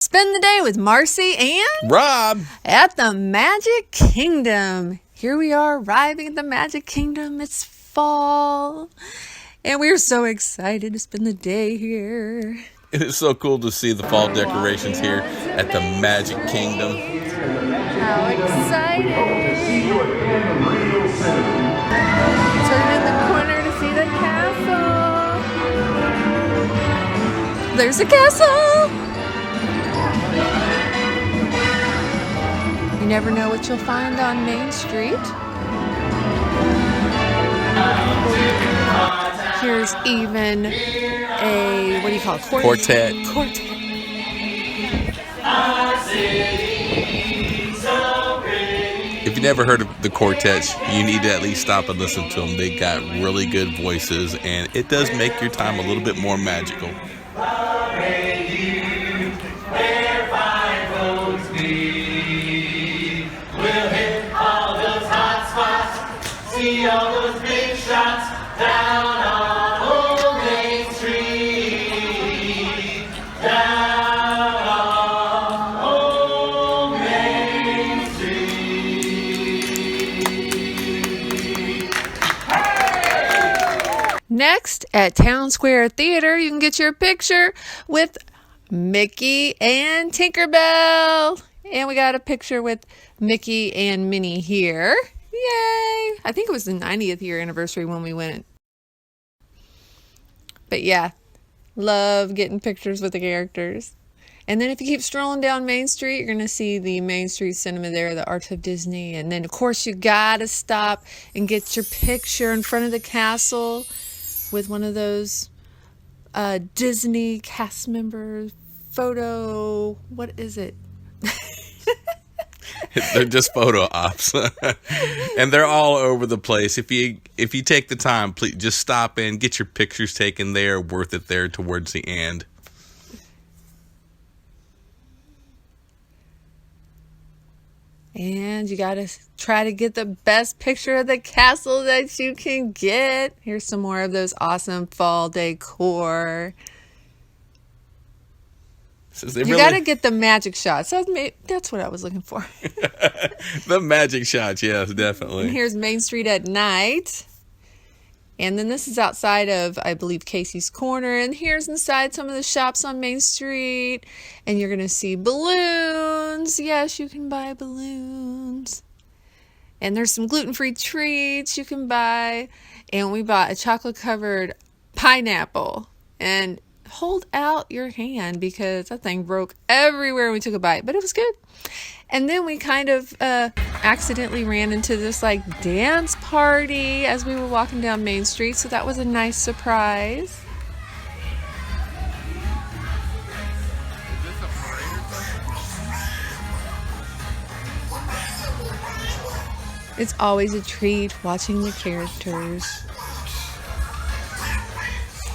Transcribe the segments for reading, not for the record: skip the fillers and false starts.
Spend the day with Marce and Rob at the Magic Kingdom. Here we are arriving at the Magic Kingdom. It's fall. And we're so excited to spend the day here. It is so cool to see the fall decorations here at the Magic Kingdom. How exciting! Turn in the corner to see the castle. There's a castle! You never know what you'll find on Main Street. Here's even a, what do you call it? Quartet. If you never heard of the quartets, you need to at least stop and listen to them. They got really good voices, and it does make your time a little bit more magical. See all those big shots down on Old Main Street. Down on Old Main Street. Hey! Next, at Town Square Theater, you can get your picture with Mickey and Tinkerbell. And we got a picture with Mickey and Minnie here. Yay! I think it was the 90th year anniversary when we went. But yeah, love getting pictures with the characters. And then if you keep strolling down Main Street, you're going to see the Main Street Cinema there, the Art of Disney. And then, of course, you got to stop and get your picture in front of the castle with one of those Disney cast members photo. What is it? They're just photo ops. And they're all over the place. If you take the time, please just stop in, get your pictures taken there. Worth it there towards the end. And you got to try to get the best picture of the castle that you can get. Here's some more of those awesome fall decor. You got to get the magic shots. That's what I was looking for. The magic shots, yes, definitely. And here's Main Street at night. And then this is outside of, I believe, Casey's Corner. And here's inside some of the shops on Main Street. And you're going to see balloons. Yes, you can buy balloons. And there's some gluten-free treats you can buy. And we bought a chocolate-covered pineapple. And hold out your hand because that thing broke everywhere we took a bite, but it was good. And then we kind of accidentally ran into this like dance party as we were walking down Main Street, so that was a nice surprise. It's always a treat watching the characters.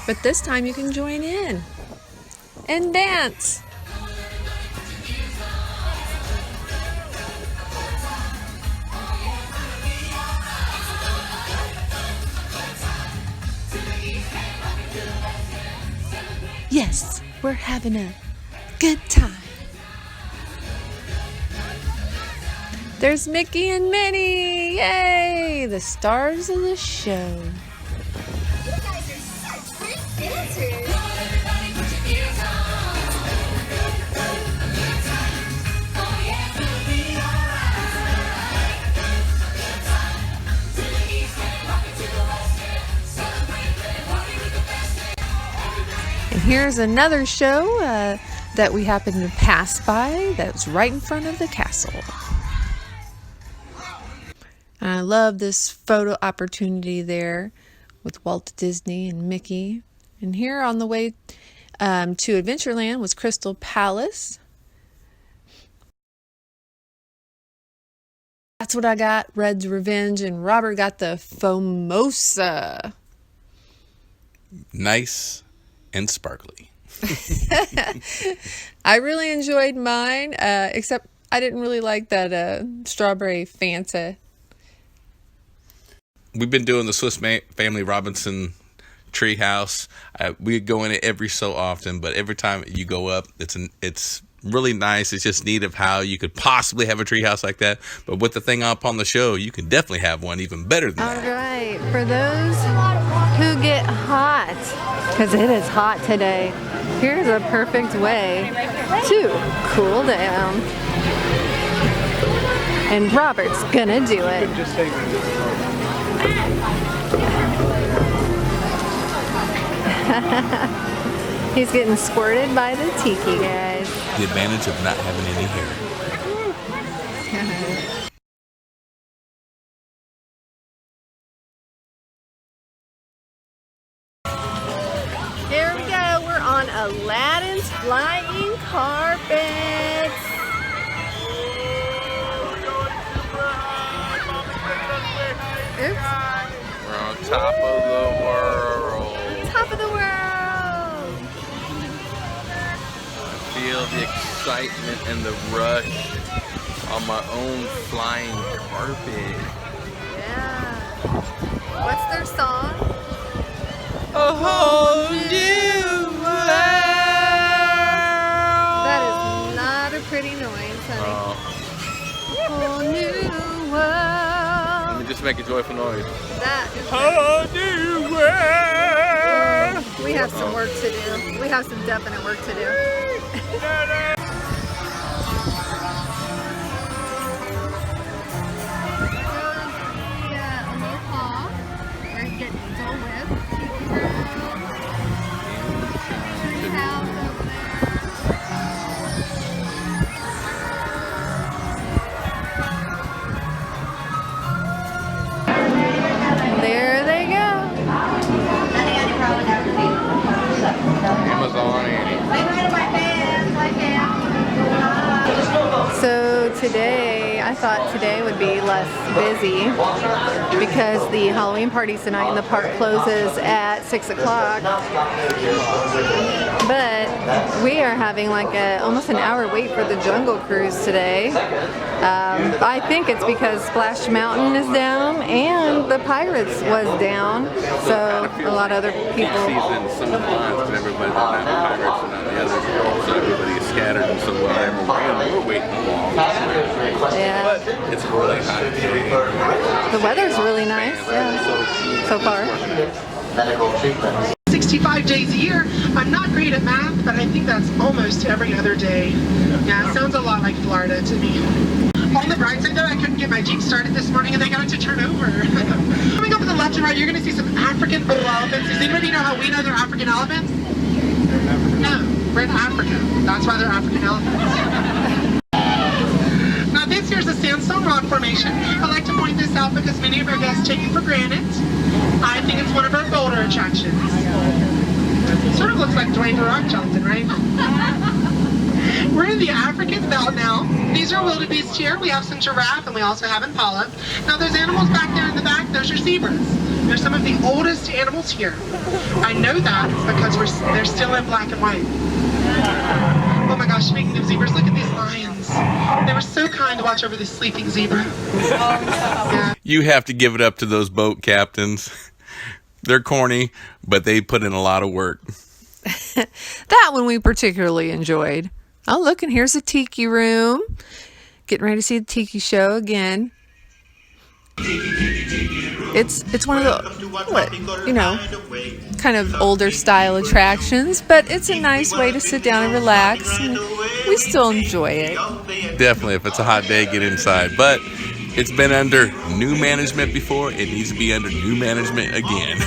But this time you can join in and dance. Yes, we're having a good time. There's Mickey and Minnie. Yay! The stars of the show. And here's another show that we happened to pass by that's right in front of the castle. I love this photo opportunity there with Walt Disney and Mickey. And here on the way to Adventureland was Crystal Palace. That's what I got, Red's Revenge, and Robert got the Fomosa. Nice and sparkly. I really enjoyed mine, except I didn't really like that strawberry Fanta. We've been doing the Swiss Family Robinson treehouse. We go in it every so often, but every time you go up, it's really nice. It's just neat of how you could possibly have a treehouse like that. But with the thing up on the show, you can definitely have one even better than that. All right, for those who get hot, because it is hot today, here's a perfect way to cool down. And Robert's gonna do it. He's getting squirted by the tiki guys. The advantage of not having any hair. Here we go. We're on Aladdin's flying carpet. Oops. We're on top of the world. Top of the world. I feel the excitement and the rush on my own flying carpet. Yeah. What's their song? A whole new world. That is not a pretty noise, honey. A whole new world. Let me just make a joyful noise. That is Whole new world. We have some work to do. We have some definite work to do. There they go. Amazon Annie. So today, I thought today would be less busy because the Halloween party tonight in the park closes at 6 o'clock. But we are having like almost an hour wait for the Jungle Cruise today. I think it's because Splash Mountain is down and the Pirates was down. So a lot of other people. Season, some of the lines, but everybody's not the Pirates and not the others. So everybody is scattered, and so whatever. We're waiting long. Yeah. It's really hot today. The weather's really nice. Yeah. So far. Medical treatment. 65 days a year. I'm not great at math, but I think that's almost every other day. Yeah, it sounds a lot like Florida to me. On the bright side though, I couldn't get my Jeep started this morning and they got it to turn over. Coming up to the left and right, you're going to see some African bull elephants. Does anybody know how we know they're African elephants? No, we're in Africa. That's why they're African elephants. Now this here's a sandstone rock formation. I like to point this out because many of our guests take it for granted. I think it's one of our bolder attractions. Sort of looks like Dwayne The Rock Johnson, right? We're in the African belt now. These are wildebeest here. We have some giraffe and we also have impala. Now there's animals back there in the back. Those are zebras. They're some of the oldest animals here. I know that because they're still in black and white. Oh my gosh, speaking of zebras, look at these lions. They were so kind to watch over this sleeping zebra. Yeah. You have to give it up to those boat captains. They're corny, but they put in a lot of work. That one we particularly enjoyed. Oh, look, and here's a tiki room. Getting ready to see the tiki show again. It's one of the, kind of older style attractions, but it's a nice way to sit down and relax. And we still enjoy it. Definitely, if it's a hot day, get inside. But it's been under new management before. It needs to be under new management again.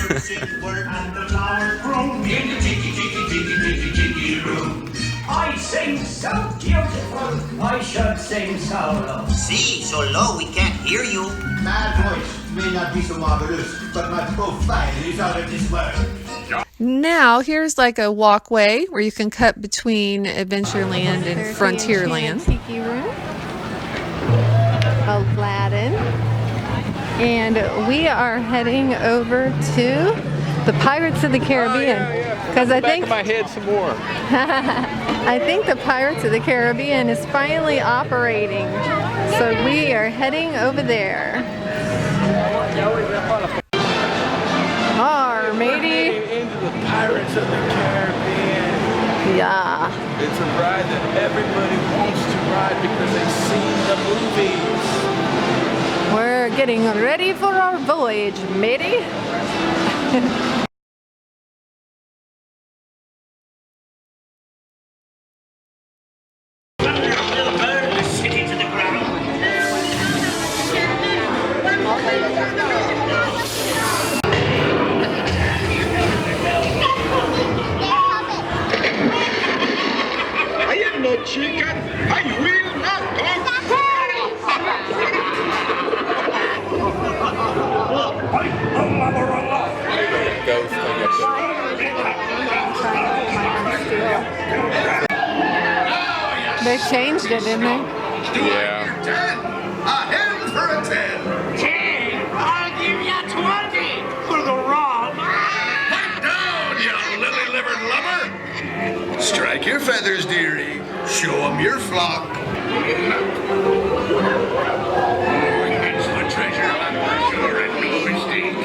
I sing so beautiful, I should sing so low. See, so low we can't hear you. My voice may not be so marvelous, but my profile is out of this world. Now, here's like a walkway where you can cut between Adventureland and Frontierland. Tiki room. Aladdin. And we are heading over to the Pirates of the Caribbean. Because I think my head some more. I think the Pirates of the Caribbean is finally operating. So we are heading over there. Matey. Into the Pirates of the Caribbean. Yeah. It's a ride that everybody wants to ride because they've seen the movies. We're getting ready for our voyage, matey. I am no chicken. I will not talk. They changed it, didn't they? Yeah. 10. A hand for a 10. 10. I'll give you 20 for the rum. Pipe down, you lily-livered lubber. Strike your feathers, dearie. Show 'em your flock. That's the treasure of sure and no mistake.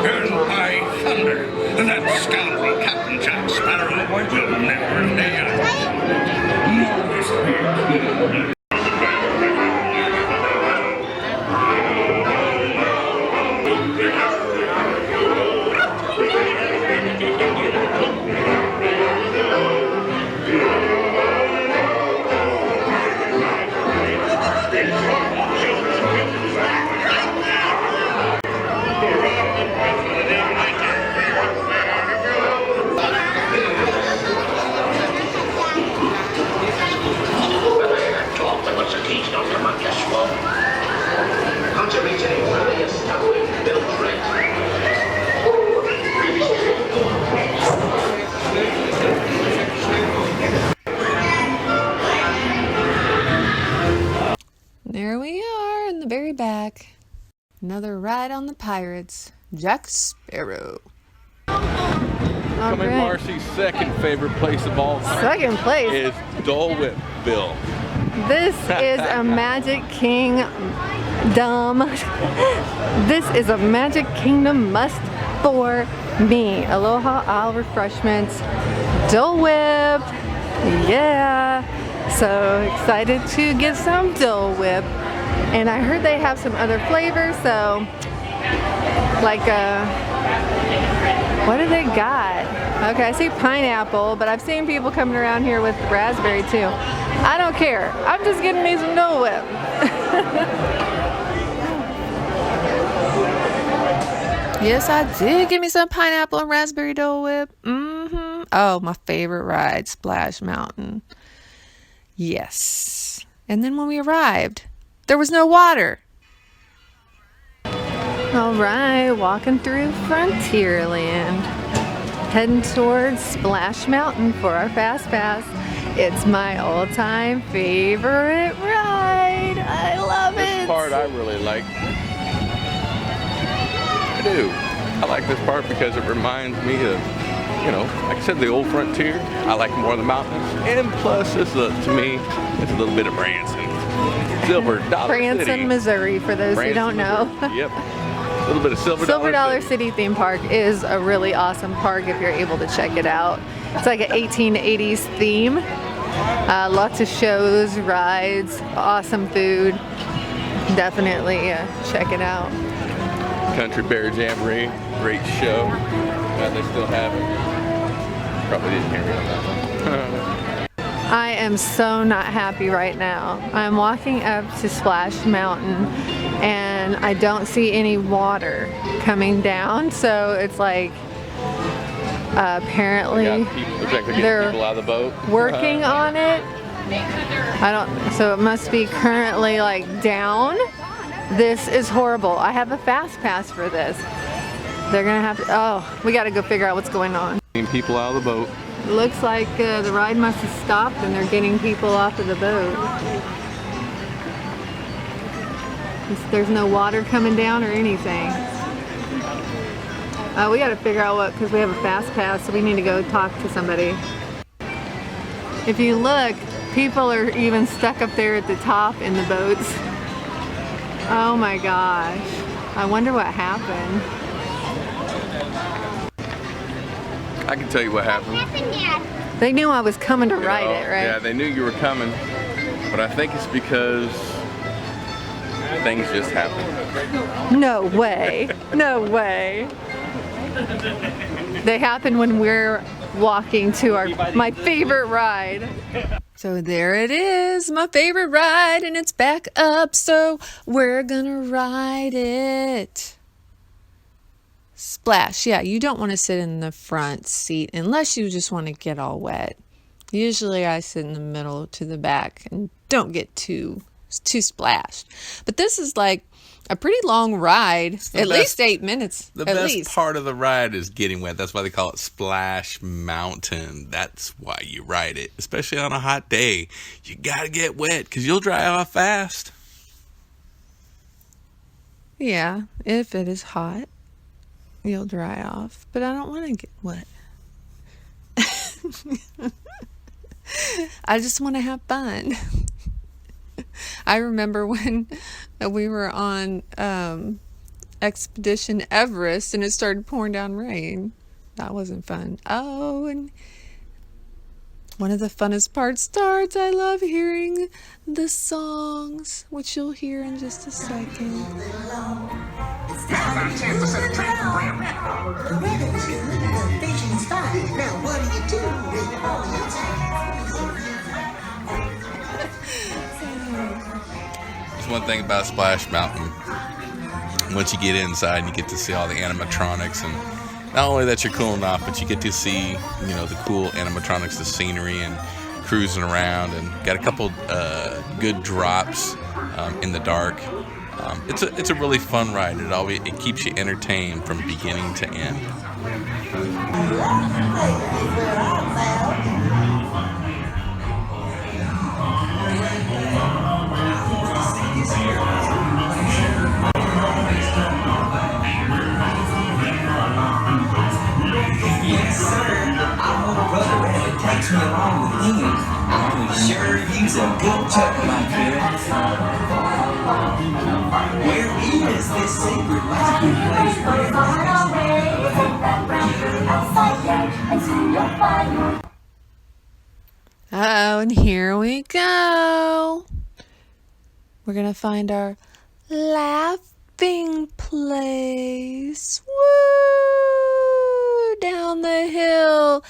Earn by thunder, that scoundrel Captain Jack Sparrow will never lay out. No mistake. There we are in the very back. Another ride on the Pirates. Jack Sparrow. Coming Marcy's second favorite place of all time Second place. is Dole Whipville. This is a Magic Kingdom. This is a Magic Kingdom must for me. Aloha Isle refreshments. Dole Whip. Yeah. So excited to get some Dole Whip. And I heard they have some other flavors, so like what do they got? Okay, I see pineapple, but I've seen people coming around here with raspberry too. I don't care. I'm just getting me some Dole Whip. Yes, I did get me some pineapple and raspberry Dole Whip. Oh, my favorite ride, Splash Mountain. Yes. And then when we arrived, there was no water. All right, walking through Frontierland. Heading towards Splash Mountain for our Fast Pass. It's my all-time favorite ride. I love it. This part I really like. I do. I like this part because it reminds me of, you know, like I said, the old Frontier. I like more of the mountains. And plus, to me, it's a little bit of Branson. Silver Dollar Branson, City. Missouri, for those who don't know. Yep. A little bit of Silver Dollar City theme park is a really awesome park if you're able to check it out. It's like an 1880s theme. Lots of shows, rides, awesome food. Definitely check it out. Country Bear Jamboree, great show. They still have it. Probably didn't hear me on that one. I am so not happy right now. I'm walking up to Splash Mountain and I don't see any water coming down, so it's like apparently they're people out of the boat. working on it. So it must be currently like down. This is horrible. I have a Fast Pass for this. They're gonna have to, we gotta go figure out what's going on. People out of the boat. Looks like the ride must have stopped and they're getting people off of the boat. There's no water coming down or anything. We got to figure out what, because we have a Fast Pass, so we need to go talk to somebody. If you look, people are even stuck up there at the top in the boats. Oh my gosh. I wonder what happened. I can tell you what happened. They knew I was coming to You ride know? it, right? Yeah, they knew you were coming, but I think it's because things just happen. No way. No way. They happen when we're walking to my favorite ride. So there it is, my favorite ride, and it's back up, so we're gonna ride it. Splash. Yeah, you don't want to sit in the front seat unless you just want to get all wet. Usually I sit in the middle to the back and don't get too splashed. But this is like a pretty long ride, at least 8 minutes. The best part of the ride is getting wet. That's why they call it Splash Mountain. That's why you ride it, especially on a hot day. You gotta get wet because you'll dry off fast. Yeah, if it is hot, you'll dry off. But I don't want to get wet. I just want to have fun. I remember when we were on Expedition Everest and it started pouring down rain. That wasn't fun. Oh, and one of the funnest parts starts. I love hearing the songs, which you'll hear in just a second. There's one thing about Splash Mountain. Once you get inside, you get to see all the animatronics, and not only that you're cooling off, but you get to see, the cool animatronics, the scenery, and cruising around, and got a couple good drops in the dark. It's a really fun ride. It keeps you entertained from beginning to end. Takes me along with him. I'm sure he's a good chuck, my kid. Where is this secret landing place Oh, and here we go. We're gonna find our laughing place. Woo! Down the hill.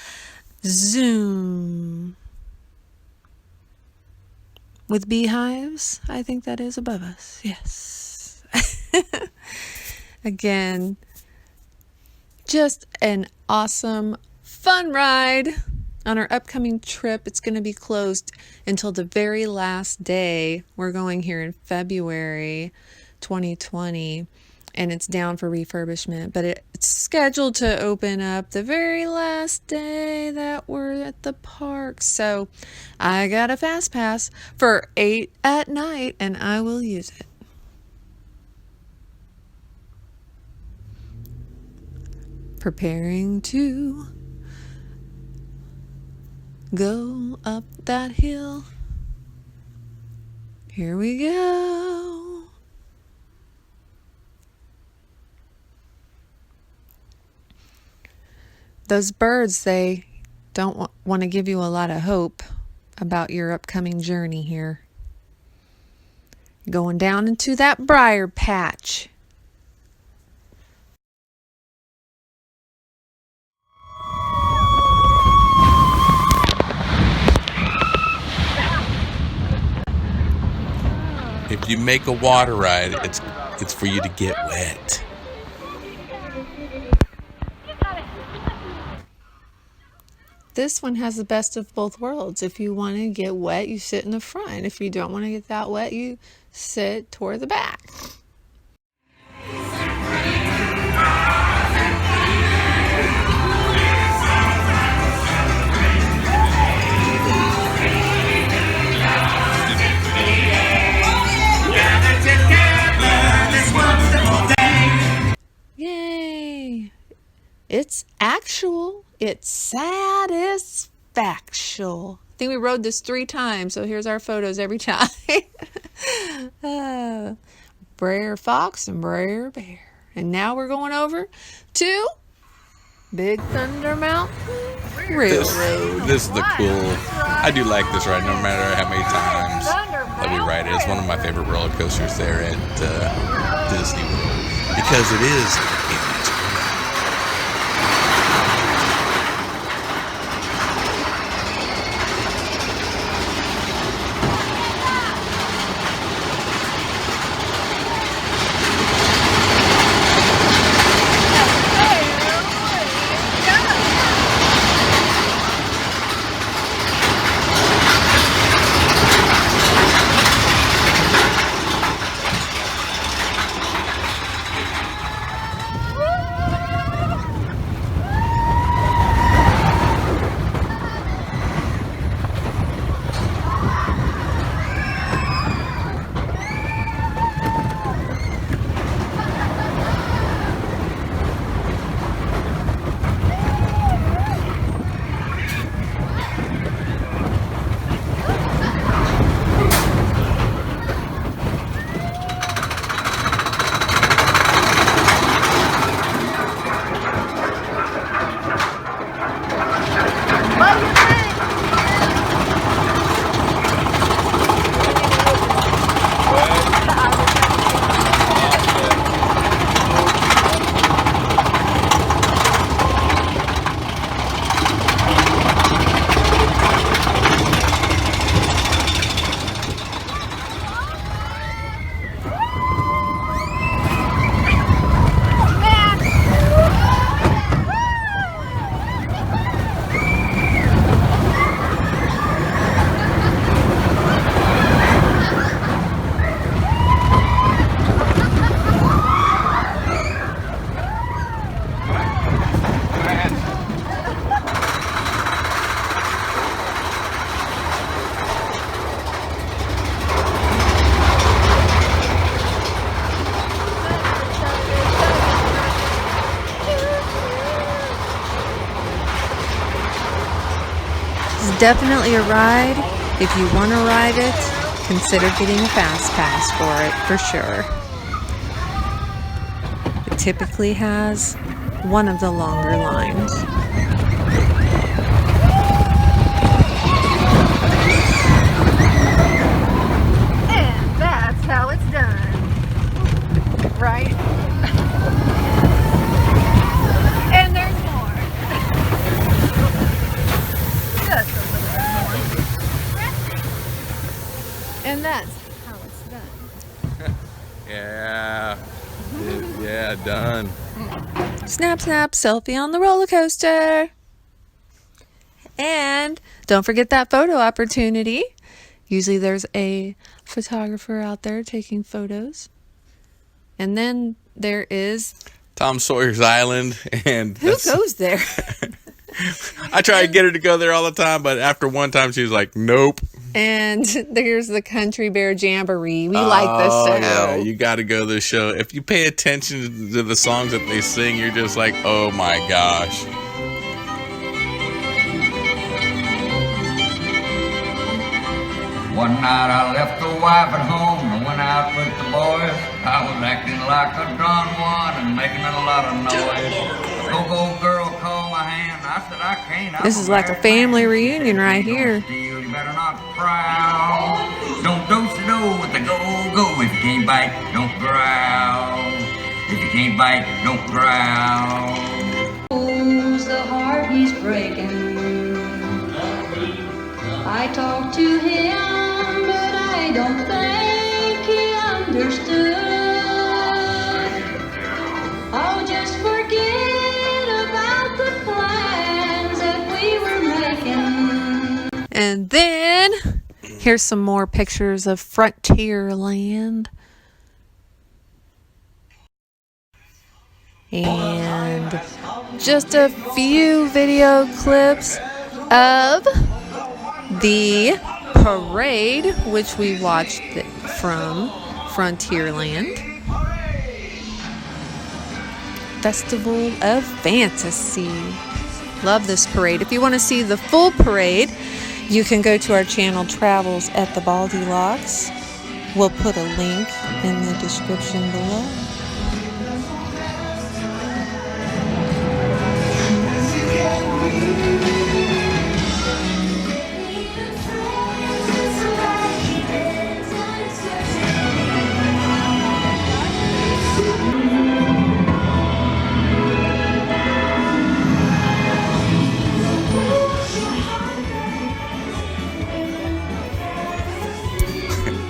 Zoom. With beehives, I think that is above us. Yes. Again, just an awesome, fun ride on our upcoming trip. It's going to be closed until the very last day. We're going here in February 2020. And it's down for refurbishment, but it's scheduled to open up the very last day that we're at the park. So I got a fast pass for 8 at night, and I will use it. Preparing to go up that hill. Here we go. Those birds, they don't want to give you a lot of hope about your upcoming journey here. Going down into that briar patch. If you make a water ride, it's for you to get wet. This one has the best of both worlds. If you want to get wet, you sit in the front. If you don't want to get that wet, you sit toward the back. Yay! It's actual. It's satisfactual. I think we rode this 3 times, so here's our photos every time. Brer Fox and Brer Bear. And now we're going over to Big Thunder Mountain. Railroad. This is the cool. I do like this ride, no matter how many times that we ride it. It's one of my favorite roller coasters there at Disney World because it is image. It's definitely a ride. If you want to ride it, consider getting a fast pass for it, for sure. It typically has one of the longer lines. And that's how it's done. Right? And there's more. Just a little bit more. And that's how it's done. Yeah. Yeah, done. Snap, snap, selfie on the roller coaster. And don't forget that photo opportunity. Usually there's a photographer out there taking photos. And then there is... Tom Sawyer's Island. And Who goes there? I try to get her to go there all the time, but after one time she was like, nope. And there's the Country Bear Jamboree. We like this show. Yeah, you got to go to the show. If you pay attention to the songs that they sing, you're just like, oh my gosh. One night I left the wife at home and went out with the boys. I was acting like a drunk one and making a lot of noise. Go girl called my hand. I said I can't. This is like a family reunion right here. You better not prowl. Don't do-si-do with the go-go. If you can't bite, don't growl. If you can't bite, don't growl. Who's the heart he's breaking? I talked to him, but I don't think he understood. Oh, just forget about the plans that we were making. And then here's some more pictures of Frontierland. And just a few video clips of the parade, which we watched from Frontierland. Festival of Fantasy. Love this parade. If you want to see the full parade, you can go to our channel Travels at the Baldiloks. We'll put a link in the description below.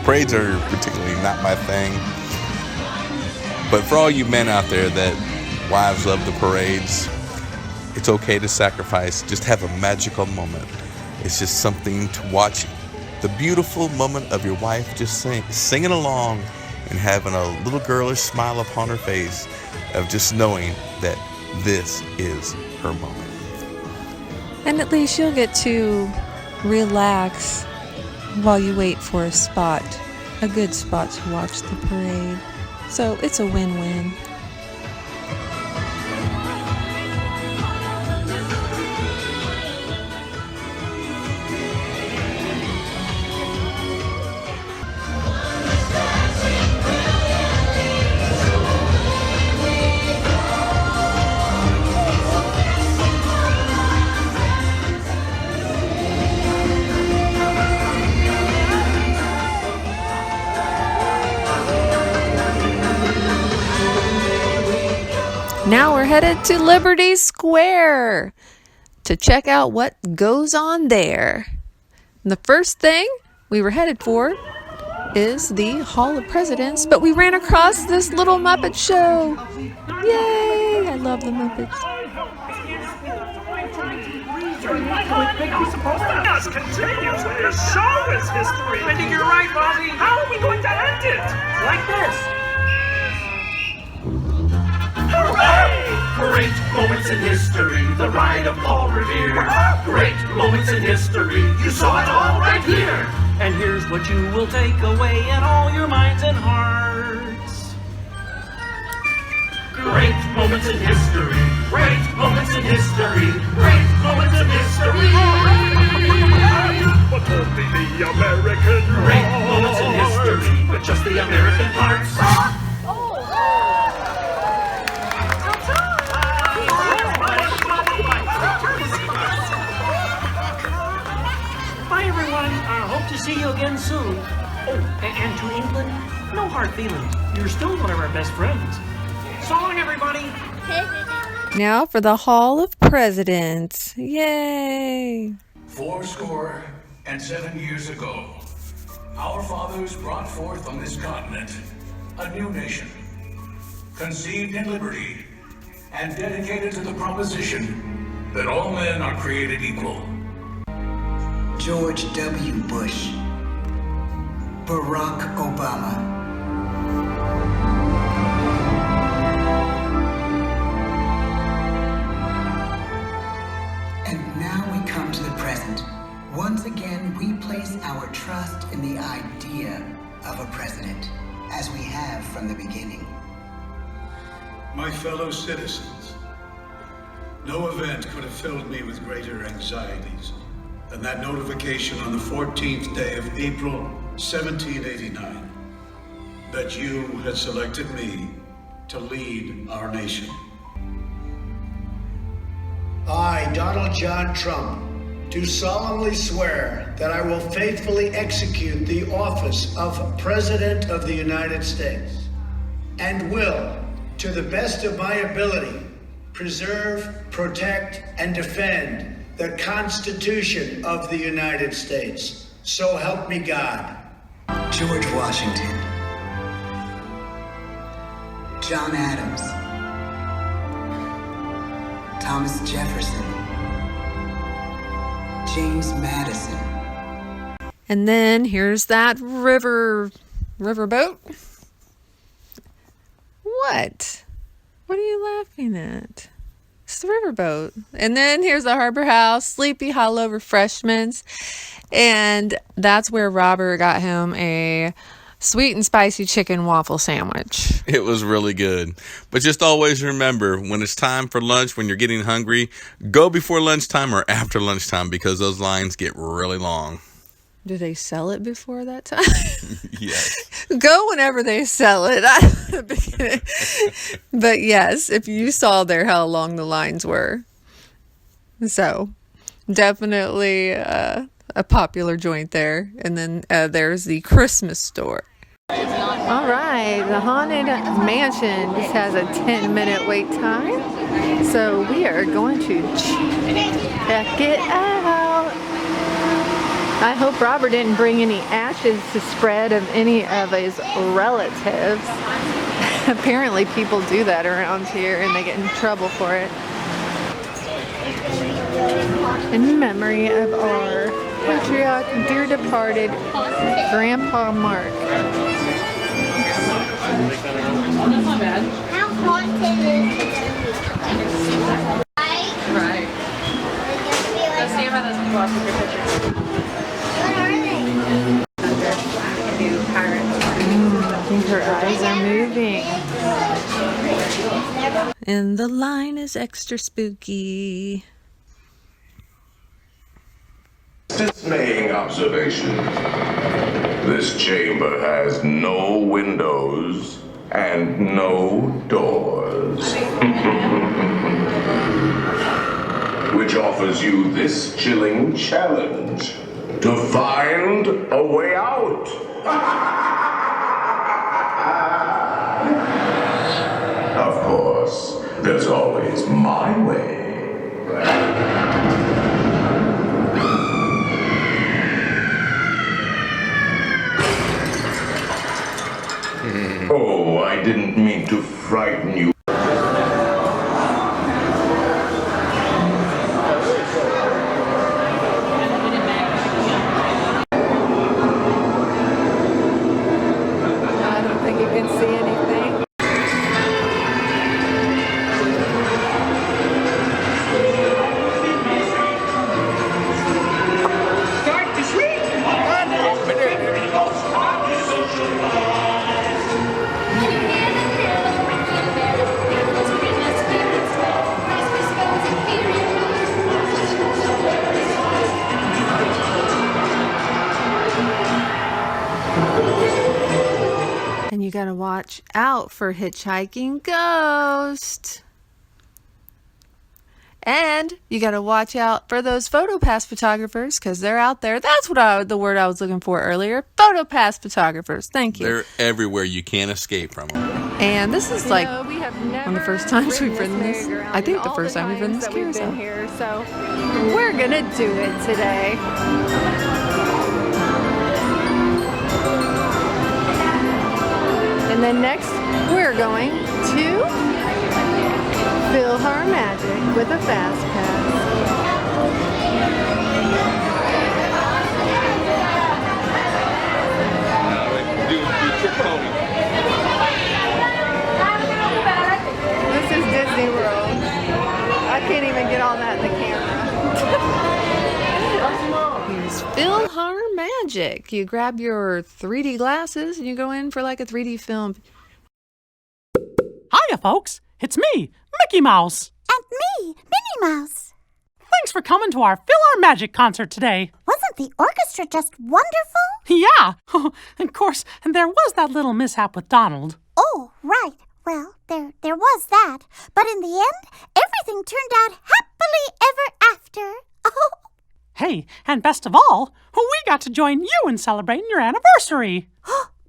Parades are particularly not my thing. But for all you men out there that wives love the parades, it's okay to sacrifice. Just have a magical moment. It's just something to watch. The beautiful moment of your wife just singing along and having a little girlish smile upon her face of just knowing that this is her moment. And at least you'll get to relax while you wait for a good spot to watch the parade. So it's a win-win. Now we're headed to Liberty Square to check out what goes on there. And the first thing we were headed for is the Hall of Presidents, but we ran across this little Muppet show. Yay! I love the Muppets. Us continues. The show is history. I think you're right, Bobby. How are we going to end it? Like this. Hooray! Great moments in history. The ride of Paul Revere. Great moments in history. You saw it all right here. And here's what you will take away in all your minds and hearts. Great moments in history. Great moments in history. Great moments in history. But only the American Great moments in history, but just the American parts. Bye, everyone. Hope to see you again soon. Oh, and to England, no hard feelings. You're still one of our best friends. So long, everybody. Now for the Hall of Presidents. Yay! 77 years ago, our fathers brought forth on this continent a new nation, conceived in liberty and dedicated to the proposition that all men are created equal. George W. Bush, Barack Obama. And now we come to the present. Once again, we place our trust in the idea of a president, as we have from the beginning. My fellow citizens, no event could have filled me with greater anxieties than that notification on the 14th day of April, 1789, that you had selected me to lead our nation. I, Donald John Trump, do solemnly swear that I will faithfully execute the office of President of the United States and will, to the best of my ability, preserve, protect, and defend the Constitution of the United States. So help me God. George Washington, John Adams, Thomas Jefferson, James Madison. And then here's that riverboat. What? What are you laughing at? It's the riverboat. And then here's the Harbor House, Sleepy Hollow Refreshments. And that's where Robert got him a sweet and spicy chicken waffle sandwich. It was really good. But just always remember, when it's time for lunch, when you're getting hungry, go before lunchtime or after lunchtime because those lines get really long. Do they sell it before that time? Yes. Go whenever they sell it. But yes, if you saw there how long the lines were. So definitely a popular joint there. And then there's the Christmas store. All right, the Haunted Mansion just has a 10-minute wait time. So we are going to check it out. I hope Robert didn't bring any ashes to spread of any of his relatives. Apparently people do that around here and they get in trouble for it. In memory of our patriotic, dear departed Grandpa Mark. That's not bad. How haunted is it? Right. Let's see if I doesn't go off with your picture. What are they? I think her eyes are moving. And the line is extra spooky. Dismaying observation. This chamber has no windows and no doors. Which offers you this chilling challenge to find a way out. Of course, there's always my way. Oh, I didn't mean to frighten you. I don't think you can see anything. Start to sleep. And you gotta watch out for hitchhiking ghosts. And you gotta watch out for those PhotoPass photographers because they're out there. That's what the word I was looking for earlier. PhotoPass photographers. Thank you. They're everywhere. You can't escape from them. And this is like No, we have one of the first times we've ridden this. I think the first time we've ridden this carousel. Here, so we're gonna do it today. And then next, we're going to PhilharMagic with a fast pass. This is Disney World. I can't even get all that in the camera. Here's PhilharMagic. You grab your 3D glasses and you go in for like a 3D film. Hiya, folks. It's me, Mickey Mouse. And me, Minnie Mouse. Thanks for coming to our PhilharMagic concert today. Wasn't the orchestra just wonderful? Yeah. Of course, and there was that little mishap with Donald. Oh, right. Well, there was that. But in the end, everything turned out happily ever after. Oh. Hey, and best of all, we got to join you in celebrating your anniversary.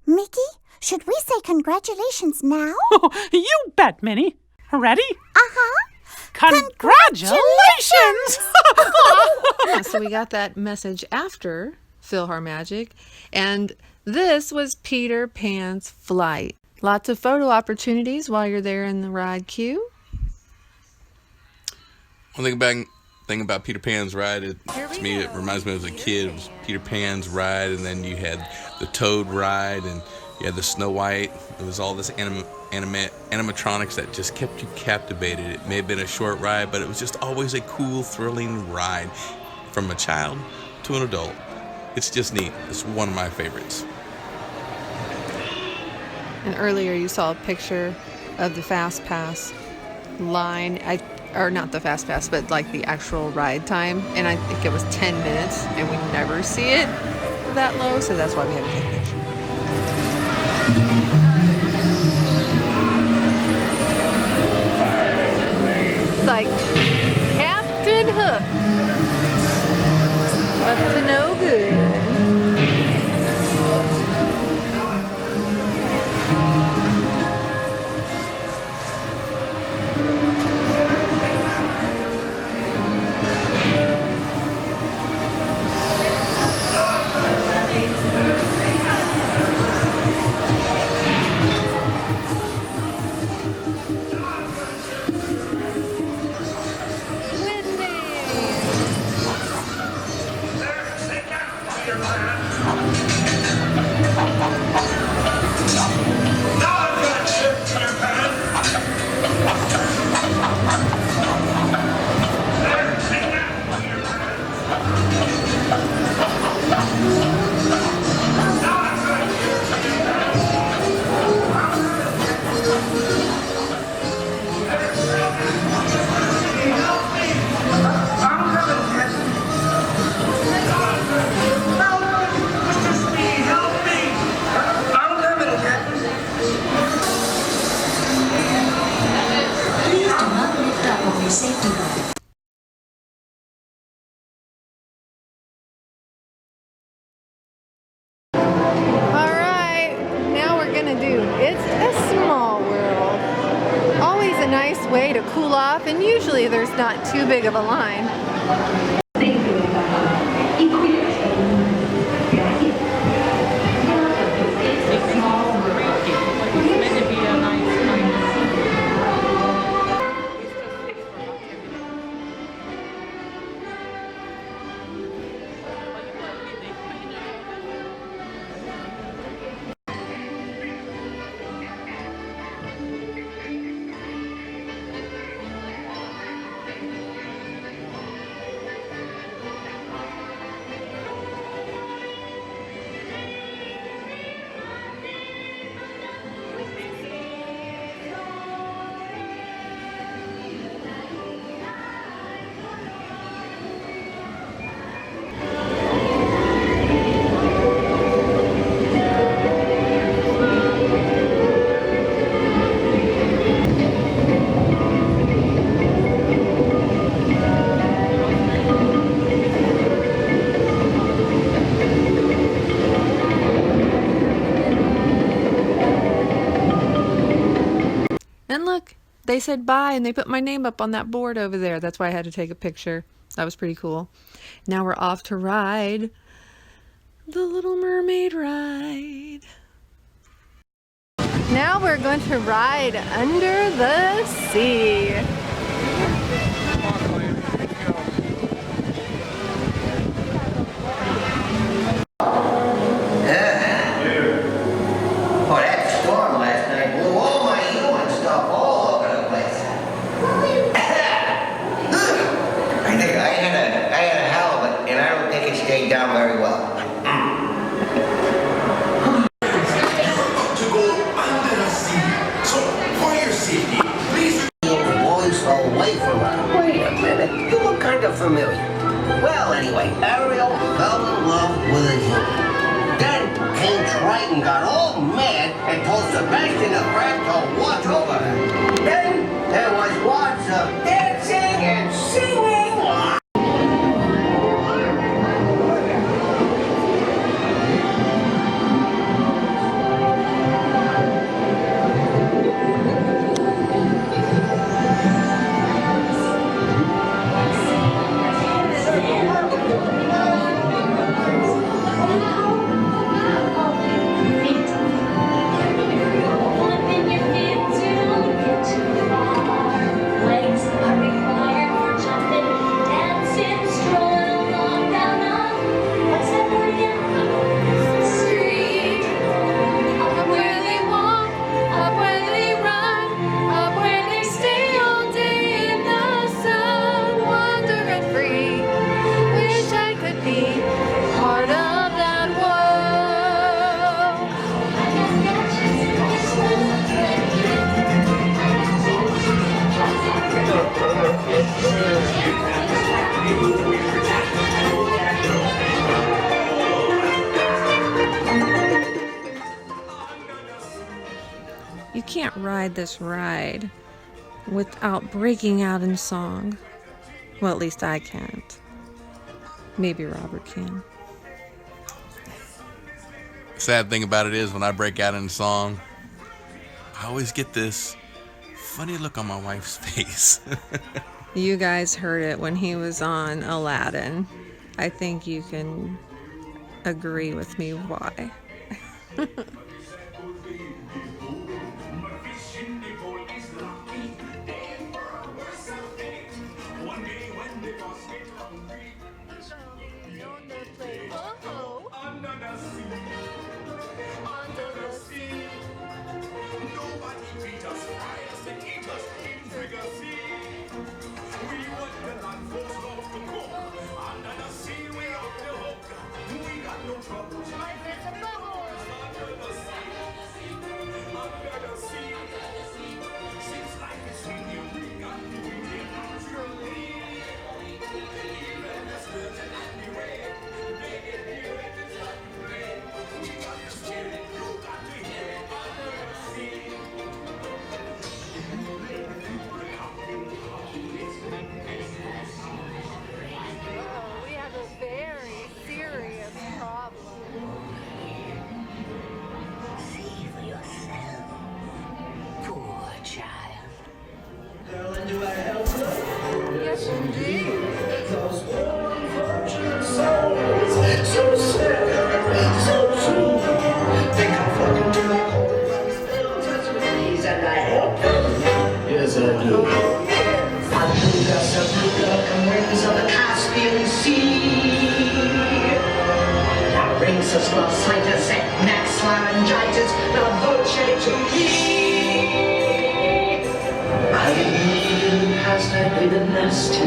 Mickey, should we say congratulations now? You bet, Minnie. Ready? Uh-huh. Congratulations! Yeah, so we got that message after PhilharMagic. And this was Peter Pan's flight. Lots of photo opportunities while you're there in the ride queue. One thing about Peter Pan's ride, to me, it reminds me of as a kid. It was Peter Pan's ride, and then you had the Toad ride, and you had the Snow White. It was all this animatronics that just kept you captivated. It may have been a short ride, but it was just always a cool, thrilling ride from a child to an adult. It's just neat. It's one of my favorites. And earlier you saw a picture of the Fast Pass line. Or not the Fast Pass, but like the actual ride time. And I think it was 10 minutes, and we never see it that low, so that's why we had to take a picture. It's like Captain Hook. Up to no good. to cool off, and usually there's not too big of a line. And look, they said bye and they put my name up on that board over there. That's why I had to take a picture. That was pretty cool. Now we're off to ride the Little Mermaid ride. Now we're going to ride under the sea. Oh, that storm last night blew all my UN stuff all over the place. I think I had a hell of it, and I don't think it stayed down very well. To go under the sea. So, for your safety, please. Voice away from her. Wait a minute, you look kind of familiar. Well, anyway, Ariel fell in love with a human. Then King Triton got all mad and told Sebastian the Crab to watch over her. Then there was lots of dancing and singing. You can't ride this ride without breaking out in song. Well, at least I can't. Maybe Robert can. Sad thing about it is when I break out in song, I always get this funny look on my wife's face. You guys heard it when he was on Aladdin. I think you can agree with me why. glossitis, next laryngitis, the voce to me. I has that been a nasty.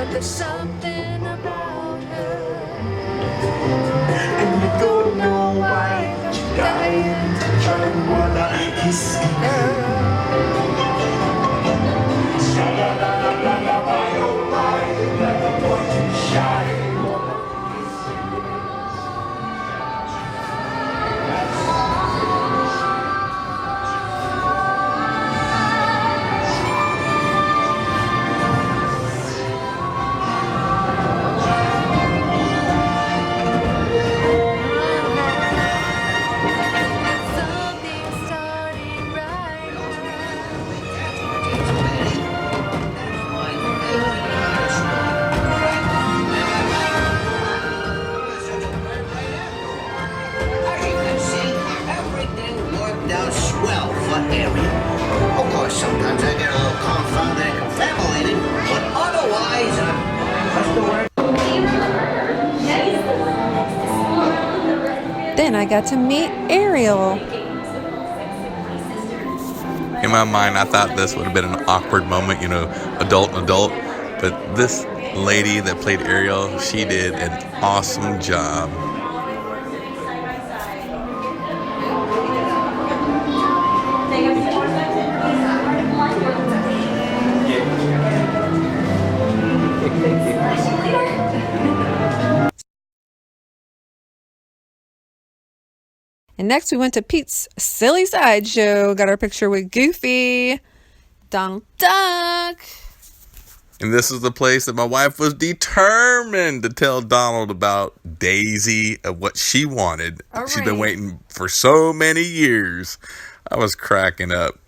There's something about her, and we don't know why. But you're dying to try and wanna kiss her. Sometimes I get a little confounded and confabulated, but otherwise, what's the word? Then I got to meet Ariel. In my mind, I thought this would have been an awkward moment, you know, adult, but this lady that played Ariel, she did an awesome job. And next we went to Pete's Silly Sideshow. Got our picture with Goofy, Donald Duck. And this is the place that my wife was determined to tell Donald about Daisy, of what she wanted. All She's been right. waiting for so many years. I was cracking up.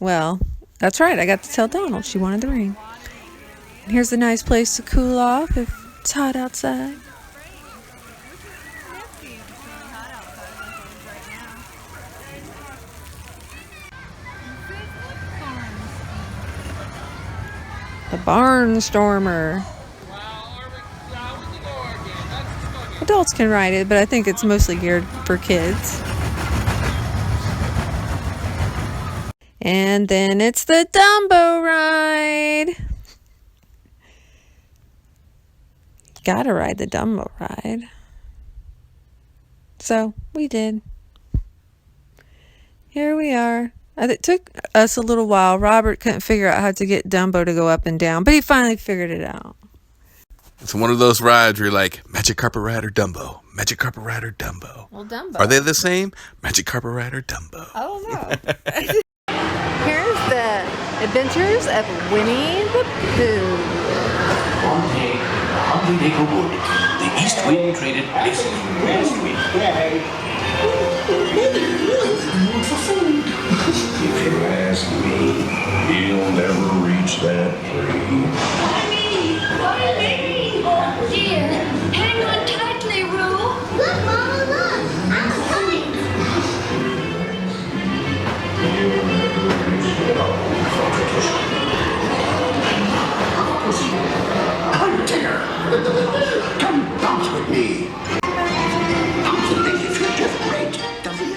Well, that's right. I got to tell Donald she wanted the ring. And here's a nice place to cool off if it's hot outside. The Barnstormer. Adults can ride it, but I think it's mostly geared for kids. And then it's the Dumbo ride. Gotta ride the Dumbo ride. So we did. Here we are. It took us a little while. Robert couldn't figure out how to get Dumbo to go up and down, but he finally figured it out. It's one of those rides where you're like, Magic Carpet Ride or Dumbo? Magic Carpet Ride or Dumbo? Well, Dumbo. Are they the same? Magic Carpet Ride or Dumbo? Oh, no. Here's the Adventures of Winnie the Pooh. One day, the Hungry Acre Wood, the east wind traded places with the west wind. If you ask me, he'll never reach that tree. Oh dear, hang on tightly, Roo. Look, Mama, look, I'm coming. Undertaker, come bounce with me. Bounce with me, you feel just great, doesn't it?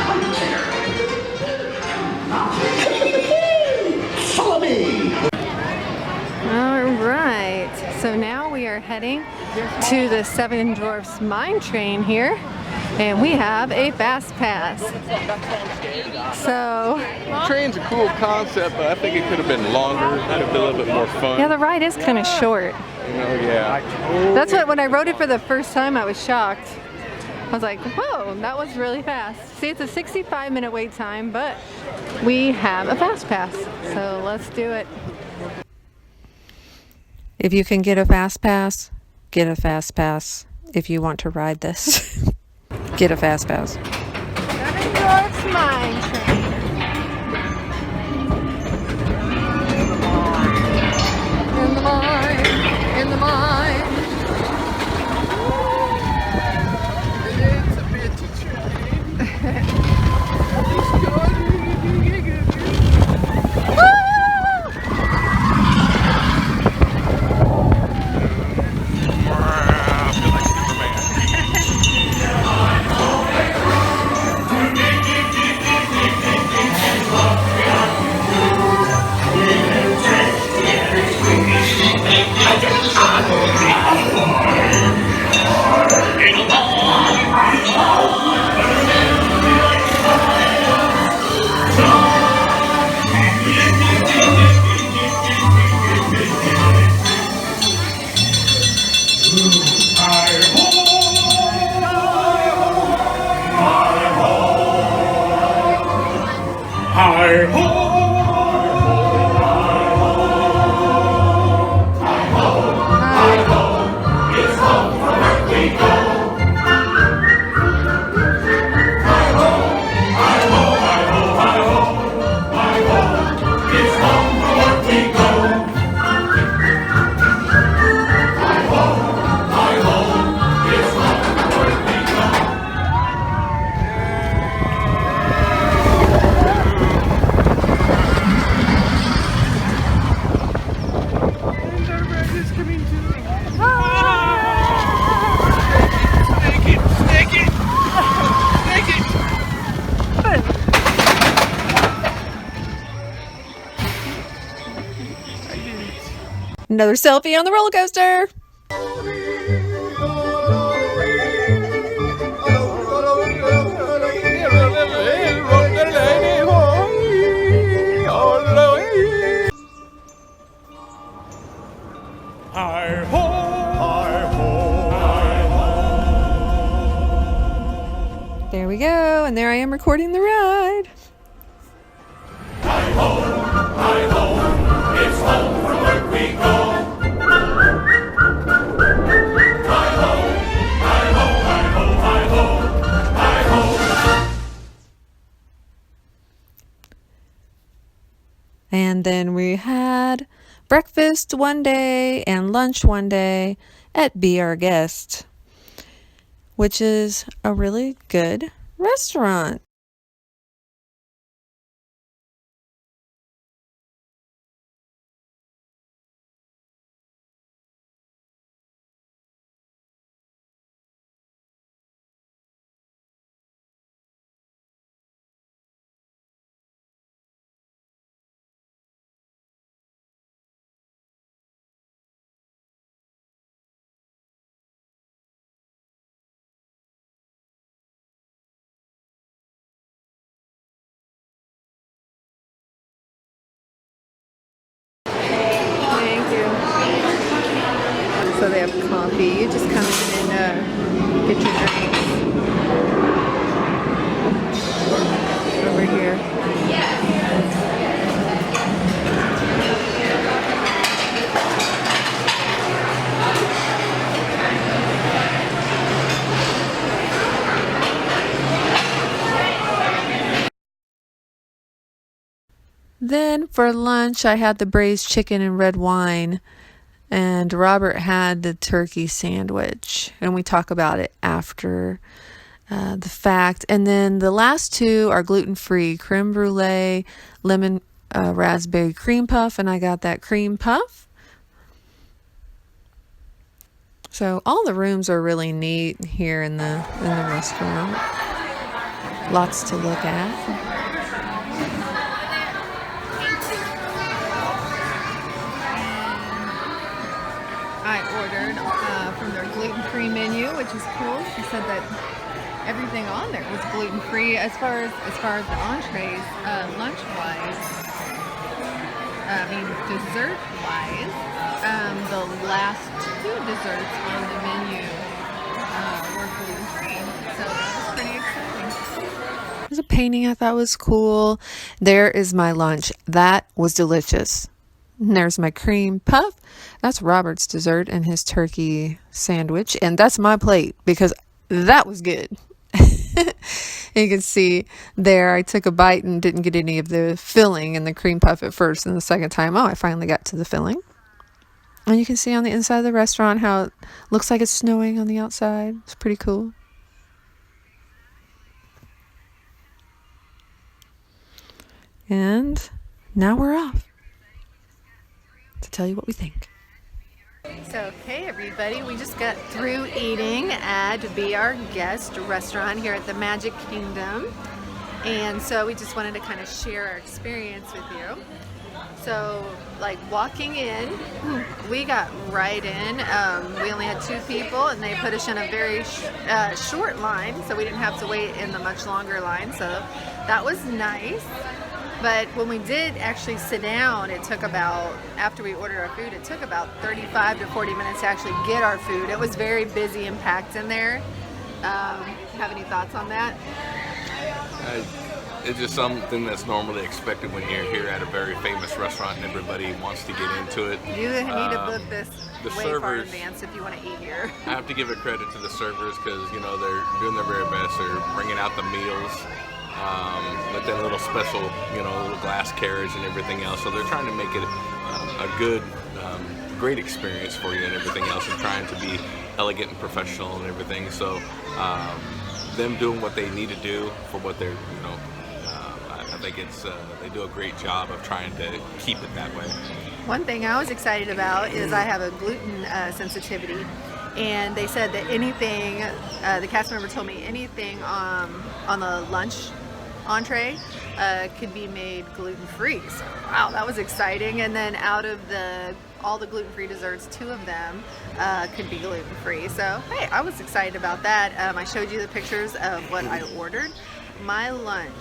Undertaker, follow me. All right, so now we are heading to the Seven Dwarfs Mine Train here, and we have a fast pass. So, Train's a cool concept, but I think it could have been longer, had a little bit more fun. yeah, the ride is kind of short. You know, yeah. That's what, when I rode it for the first time, I was shocked. I was like, whoa, that was really fast. See, it's a 65-minute wait time, but we have a fast pass, so let's do it. If you can get a fast pass, get a fast pass. If you want to ride this, get a fast pass. New York's mine train. In the mine, in the mine. It's a bitchy train. Another selfie on the roller coaster. There we go, and there I am recording the ride. Hi-ho, hi-ho, it's home from work we go. Hi-ho, hi-ho, hi-ho, hi-ho, hi-ho. And then we had breakfast one day and lunch one day at Be Our Guest, which is a really good restaurant. Thank you. So they have coffee. You just come in and get your drinks. Over here. Then for lunch, I had the braised chicken and red wine, and Robert had the turkey sandwich, and we talk about it after the fact. And then the last two are gluten-free: creme brulee, lemon raspberry cream puff, and I got that cream puff. So all the rooms are really neat here in the restaurant. Lots to look at. I ordered from their gluten-free menu, which is cool. She said that everything on there was gluten-free as far as the entrees, lunch-wise. Dessert-wise, the last two desserts on the menu were gluten-free. So that was pretty exciting. There's a painting I thought was cool. There is my lunch. That was delicious. And there's my cream puff. That's Robert's dessert and his turkey sandwich. And that's my plate because that was good. You can see there I took a bite and didn't get any of the filling in the cream puff at first, and the second time, I finally got to the filling. And you can see on the inside of the restaurant how it looks like it's snowing on the outside. It's pretty cool. And now we're off to tell you what we think. So, hey everybody, we just got through eating at Be Our Guest restaurant here at the Magic Kingdom. And so we just wanted to kind of share our experience with you. So, like walking in, we got right in. We only had 2 people and they put us in a very short line, so we didn't have to wait in the much longer line. So that was nice. But when we did actually sit down, it took about, after we ordered our food, it took about 35 to 40 minutes to actually get our food. It was very busy and packed in there. Have any thoughts on that? It's just something that's normally expected when you're here at a very famous restaurant and everybody wants to get into it. You need to book this way far in servers, advance if you want to eat here. I have to give it credit to the servers because, you know, they're doing their very best. They're bringing out the meals. With that little special, you know, little glass carriage and everything else. So they're trying to make it a good, great experience for you and everything else, and trying to be elegant and professional and everything. So them doing what they need to do for what they're, you know, I think it's they do a great job of trying to keep it that way. One thing I was excited about is I have a gluten sensitivity. And they said that anything, the cast member told me anything on the lunch entree could be made gluten-free. So wow, that was exciting. And then out of all the gluten-free desserts, 2 of them could be gluten-free. So hey, I was excited about that. I showed you the pictures of what I ordered. My lunch,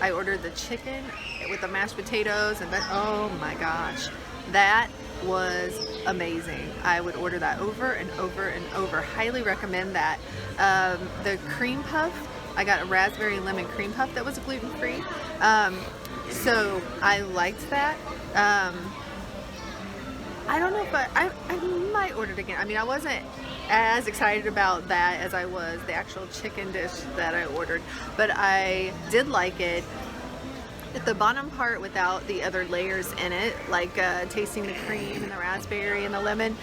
I ordered the chicken with the mashed potatoes, and oh my gosh, that was amazing. I would order that over and over and over. Highly recommend that. The cream puff, I got a raspberry lemon cream puff that was gluten-free. So I liked that. I don't know if I might order it again. I mean, I wasn't as excited about that as I was the actual chicken dish that I ordered, but I did like it. At the bottom part without the other layers in it, like tasting the cream and the raspberry and the lemon,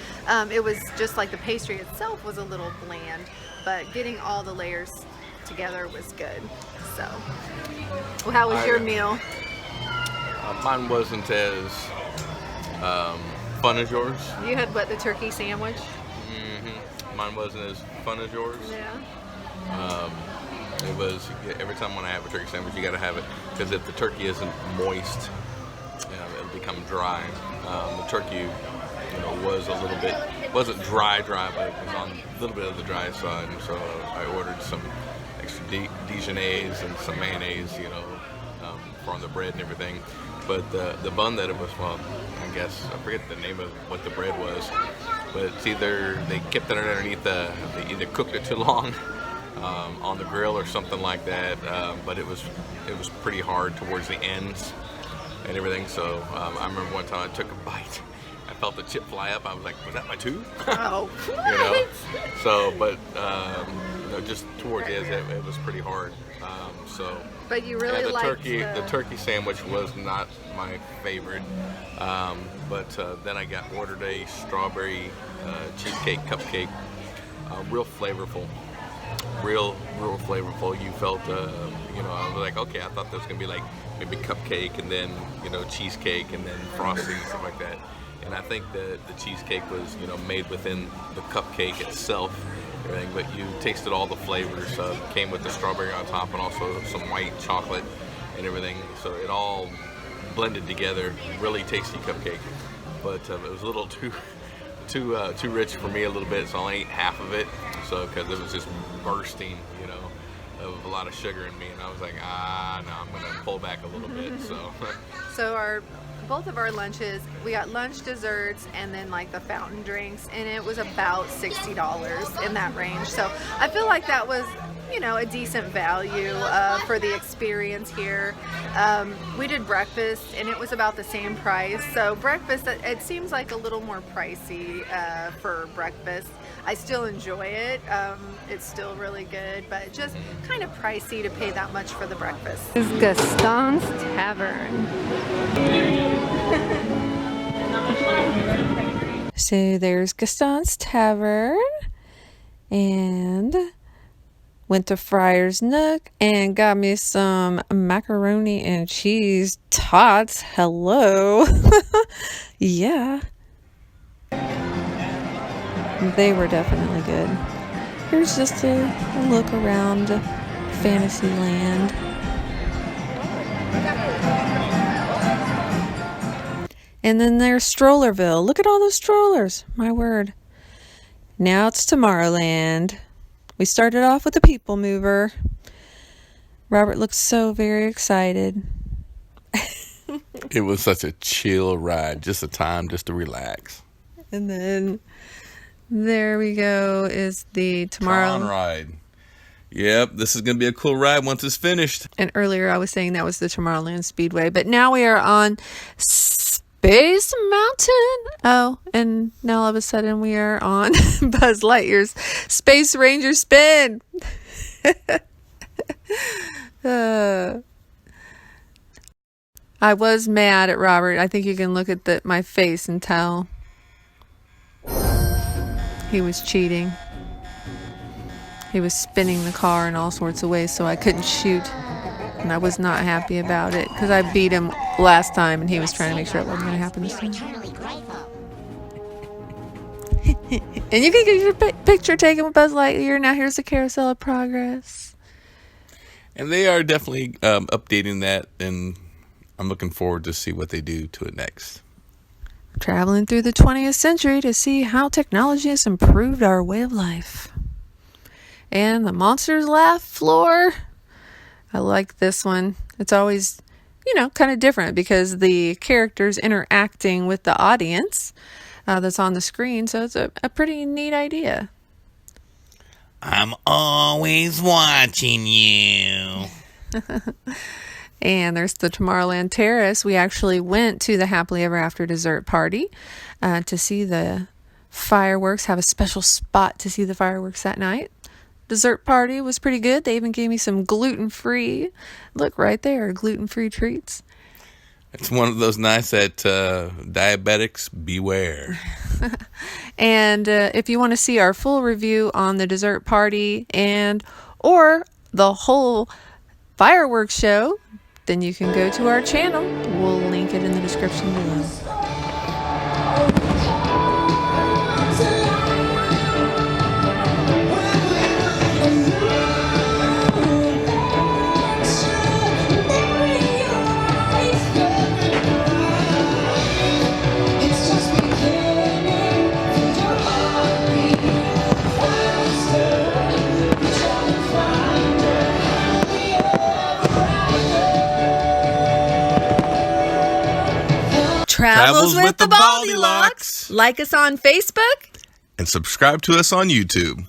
it was just like the pastry itself was a little bland, but getting all the layers together was good. So, well, how was your meal? Mine wasn't as fun as yours. You had what, the turkey sandwich? Mm-hmm. Mine wasn't as fun as yours. Yeah. It was, every time when I have a turkey sandwich, you got to have it, because if the turkey isn't moist, it'll become dry. The turkey, you know, was a little bit, wasn't dry, but it was on a little bit of the dry side, and so I ordered some extra Dijonnaise and some mayonnaise, you know, on the bread and everything. But the bun that it was, well, I guess, I forget the name of what the bread was, but it's either, they kept it underneath they either cooked it too long, on the grill or something like that, but it was pretty hard towards the ends and everything. So I remember one time I took a bite, I felt the chip fly up. I was like, was that my tooth? Oh, you know. So, but you know, just towards the end, it was pretty hard. So. But you really liked the turkey sandwich was not my favorite, but then I ordered a strawberry cheesecake cupcake, real flavorful. Real flavorful. You felt, you know, I was like, okay, I thought there was gonna be like maybe cupcake and then, you know, cheesecake and then frosting and stuff like that. And I think the cheesecake was, you know, made within the cupcake itself, everything. But you tasted all the flavors. It came with the strawberry on top and also some white chocolate and everything. So it all blended together. Really tasty cupcake. But it was a little too rich for me a little bit, so I only ate half of it. So because it was just bursting, you know, of a lot of sugar in me, and I was like, no, I'm gonna pull back a little bit. So. So our both of our lunches, we got lunch, desserts, and then like the fountain drinks, and it was about $60 in that range. So I feel like that was, you know, a decent value for the experience here. We did breakfast, and it was about the same price. So breakfast, it seems like a little more pricey for breakfast. I still enjoy it. It's still really good, but just kind of pricey to pay that much for the breakfast. This is Gaston's Tavern. So there's Gaston's Tavern, and went to Friar's Nook and got me some macaroni and cheese tots. Hello. Yeah. They were definitely good. Here's just a look around Fantasyland. And then there's Strollerville. Look at all those strollers. My word. Now it's Tomorrowland. We started off with a people mover. Robert looks so very excited. It was such a chill ride. Just a time just to relax. And then there we go is the Tomorrow Tron ride. Yep, this is going to be a cool ride once it's finished. And earlier I was saying that was the Tomorrowland Speedway, but now we are on Space Mountain. Oh, and now all of a sudden we are on Buzz Lightyear's Space Ranger Spin. I was mad at Robert. I think you can look at my face and tell he was cheating. He was spinning the car in all sorts of ways so I couldn't shoot. And I was not happy about it because I beat him last time and he was trying to make sure it wasn't going to happen this time. And you can get your picture taken with Buzz Lightyear. Now here's the Carousel of Progress. And they are definitely updating that, and I'm looking forward to see what they do to it next. Traveling through the 20th century to see how technology has improved our way of life. And the Monsters Laugh floor. I like this one. It's always, kind of different because the character's interacting with the audience that's on the screen. So it's a pretty neat idea. I'm always watching you. And there's the Tomorrowland Terrace. We actually went to the Happily Ever After dessert party to see the fireworks, have a special spot to see the fireworks that night. Dessert party was pretty good. They even gave me some gluten-free, look right there, gluten-free treats. It's one of those nice that diabetics beware. And if you want to see our full review on the dessert party or the whole fireworks show, then you can go to our channel. We'll link it in the description below. Travels with the Baldiloks. Like us on Facebook. And subscribe to us on YouTube.